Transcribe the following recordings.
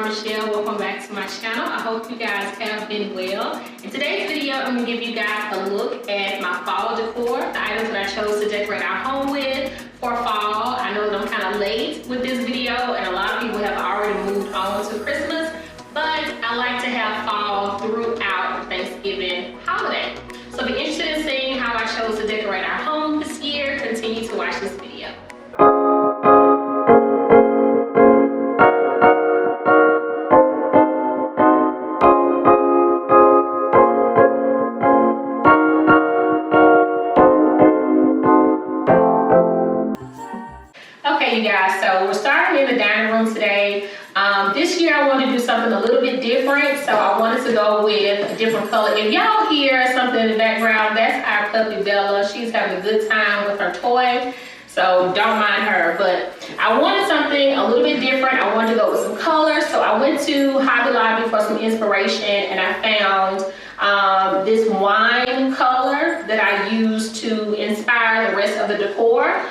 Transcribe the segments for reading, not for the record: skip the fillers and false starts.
Michelle. Welcome back to my channel. I hope you guys have been well. In today's video, I'm going to give you guys a look at my fall decor, the items that I chose to decorate our home with for fall. I know that I'm kind of late with this video and a lot of people have already moved on to Christmas, but I like to have fall throughout the Thanksgiving holiday. So if you're interested in seeing how I chose to decorate our home this year, continue to watch this video. Okay, you guys, so we're starting in the dining room today. This year I wanted to do something a little bit different, so I wanted to go with a different color. If y'all hear something in the background, that's our puppy Bella. She's having a good time with her toy, so don't mind her. But I wanted something a little bit different. I wanted to go with some colors, so I went to Hobby Lobby for some inspiration, and I found this wine color that I used to inspire the rest of the decor.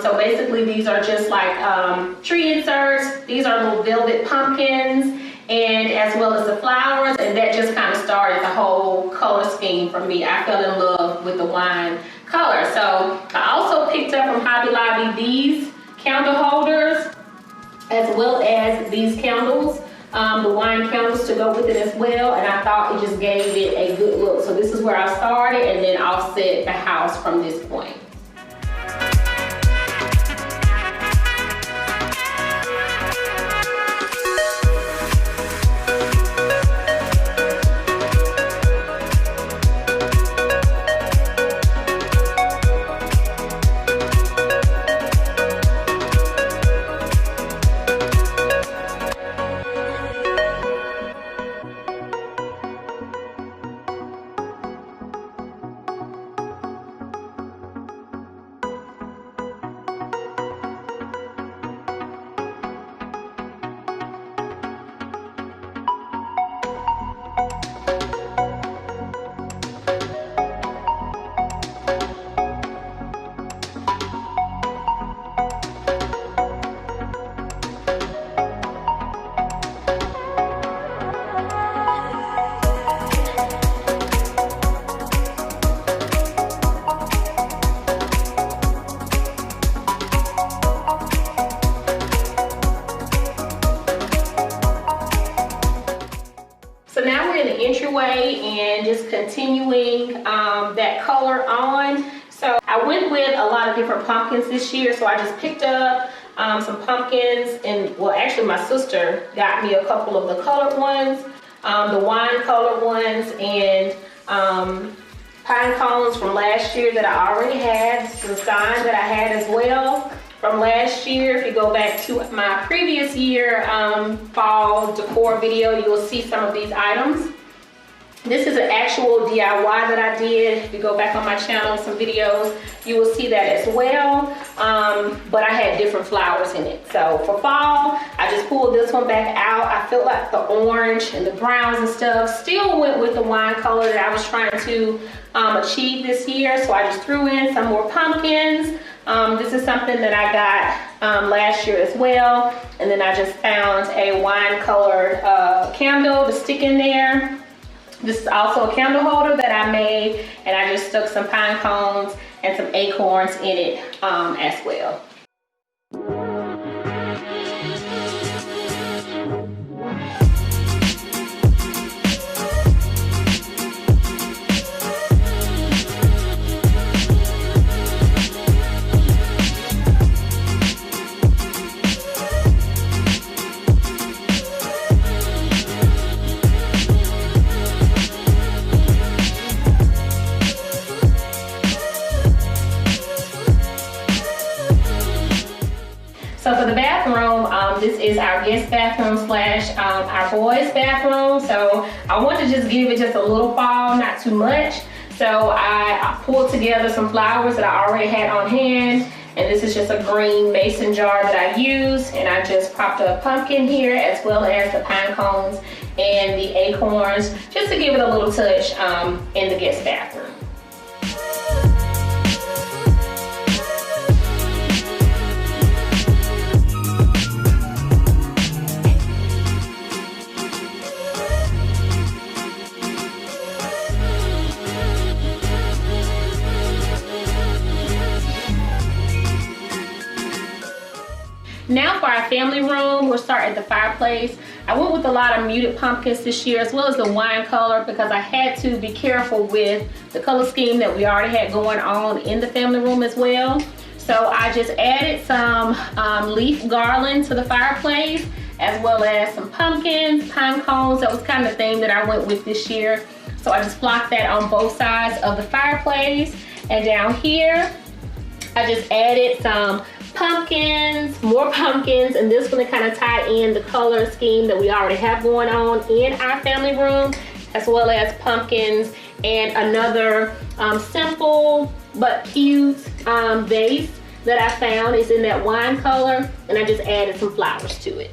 So basically these are just like tree inserts. These are little velvet pumpkins, and as well as the flowers, and that just kind of started the whole color scheme for me. I fell in love with the wine color. So I also picked up from Hobby Lobby these candle holders as well as these candles, the wine candles to go with it as well, and I thought it just gave it a good look. So this is where I started, and then offset the house from this point. So now we're in the entryway and just continuing that color on. So I went with a lot of different pumpkins this year. So I just picked up some pumpkins, and well, actually my sister got me a couple of the colored ones, the wine colored ones, and pine cones from last year that I already had, some signs that I had as well from last year. If you go back to my previous year fall decor video, you will see some of these items. This is an actual DIY that I did. If you go back on my channel, some videos, you will see that as well. But I had different flowers in it. So for fall, I just pulled this one back out. I felt like the orange and the browns and stuff still went with the wine color that I was trying to achieve this year. So I just threw in some more pumpkins. This is something that I got last year as well. And then I just found a wine colored candle to stick in there. This is also a candle holder that I made, and I just stuck some pine cones and some acorns in it as well. So for the bathroom, this is our guest bathroom slash our boys' bathroom. So I want to just give it just a little fall, not too much. So I pulled together some flowers that I already had on hand. And this is just a green mason jar that I use. And I just popped a pumpkin here as well as the pine cones and the acorns, just to give it a little touch in the guest bathroom. our family room, we'll start at the fireplace. I went with a lot of muted pumpkins this year, as well as the wine color, because I had to be careful with the color scheme that we already had going on in the family room as well. So I just added some leaf garland to the fireplace, as well as some pumpkins, pine cones. That was kind of the theme that I went with this year. So I just flocked that on both sides of the fireplace. And down here, I just added some pumpkins, more pumpkins, and this one to kind of tie in the color scheme that we already have going on in our family room, as well as pumpkins and another simple but cute vase that I found is in that wine color, and I just added some flowers to it.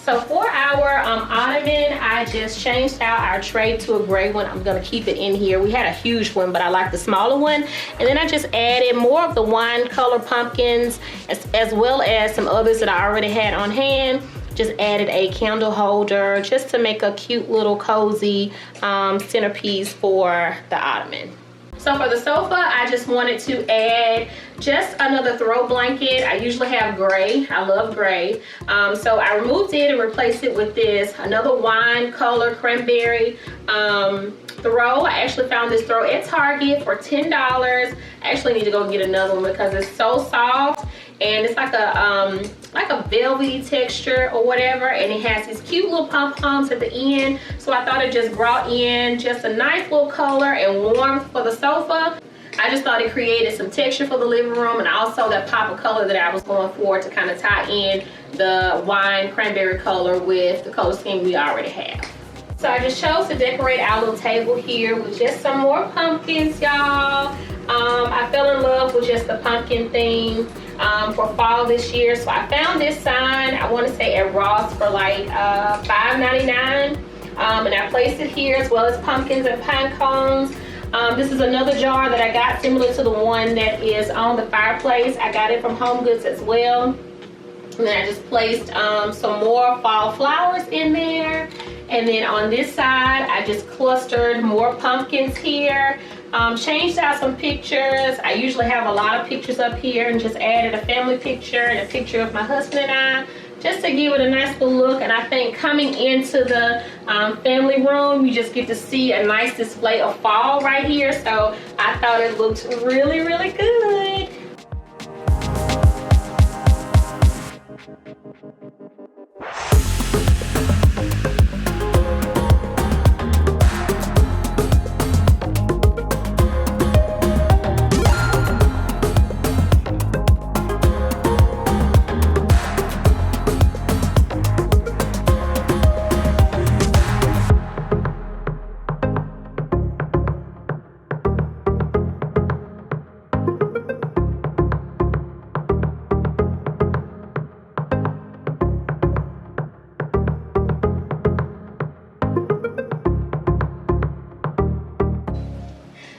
So for our ottoman, I just changed out our tray to a gray one. I'm gonna keep it in here. We had a huge one, but I like the smaller one. And then I just added more of the wine color pumpkins, as well as some others that I already had on hand. Just added a candle holder just to make a cute little cozy centerpiece for the ottoman. So for the sofa, I just wanted to add just another throw blanket. I usually have gray. I love gray. So I removed it and replaced it with this, another wine color cranberry throw. I actually found this throw at Target for $10. I actually need to go get another one because it's so soft. And it's like a velvety texture or whatever, and it has these cute little pom-poms at the end. So I thought it just brought in just a nice little color and warmth for the sofa. I just thought it created some texture for the living room, and also that pop of color that I was going for to kind of tie in the wine cranberry color with the color scheme we already have. So I just chose to decorate our little table here with just some more pumpkins, y'all. I fell in love with just the pumpkin theme for fall this year. So I found this sign, I want to say at Ross, for like $5.99. And I placed it here, as well as pumpkins and pine cones. This is another jar that I got similar to the one that is on the fireplace. I got it from Home Goods as well. And then I just placed some more fall flowers in there. And then on this side, I just clustered more pumpkins here. Changed out some pictures. I usually have a lot of pictures up here, and just added a family picture and a picture of my husband and I, just to give it a nice little look. And I think coming into the family room, you just get to see a nice display of fall right here. So I thought it looked really, really good.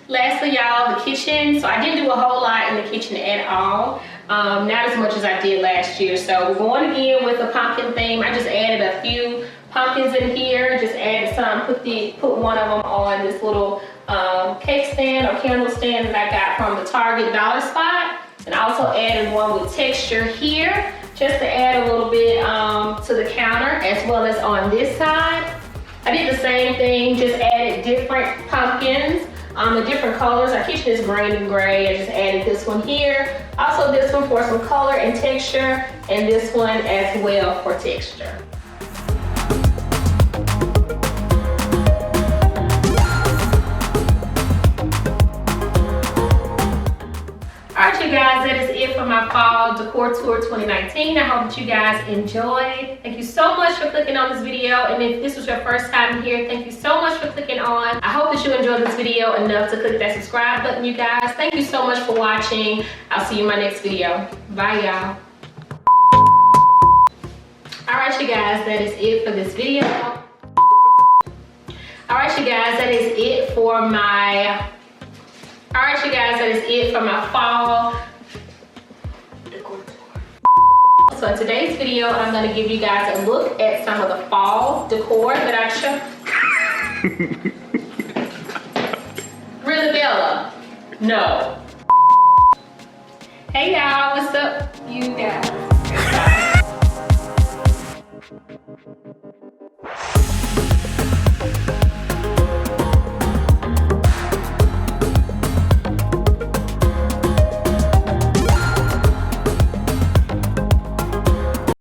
Lastly, y'all, the kitchen. So I didn't do a whole lot in the kitchen at all. Not as much as I did last year. So we're going again with the pumpkin theme. I just added a few pumpkins in here. Just added some, put one of them on this little cake stand or candle stand that I got from the Target dollar spot. And I also added one with texture here, just to add a little bit to the counter, as well as on this side. I did the same thing, just added different pumpkins the different colors. Our kitchen is green and gray. I just added this one here. Also this one for some color and texture, and this one as well for texture. Alright you guys, that is it for my fall decor tour 2019. I hope that you guys enjoyed. Thank you so much for clicking on this video, and if this was your first time here, thank you so much for clicking on. I hope that you enjoyed this video enough to click that subscribe button, you guys. Thank you so much for watching. I'll see you in my next video. Bye y'all. Alright you guys, that is it for this video. Alright you guys, that is it for my Alright you guys, that is it for my fall decor tour. So in today's video, I'm going to give you guys a look at some of the fall decor that I showed. Really, Bella? No. Hey y'all, what's up you guys?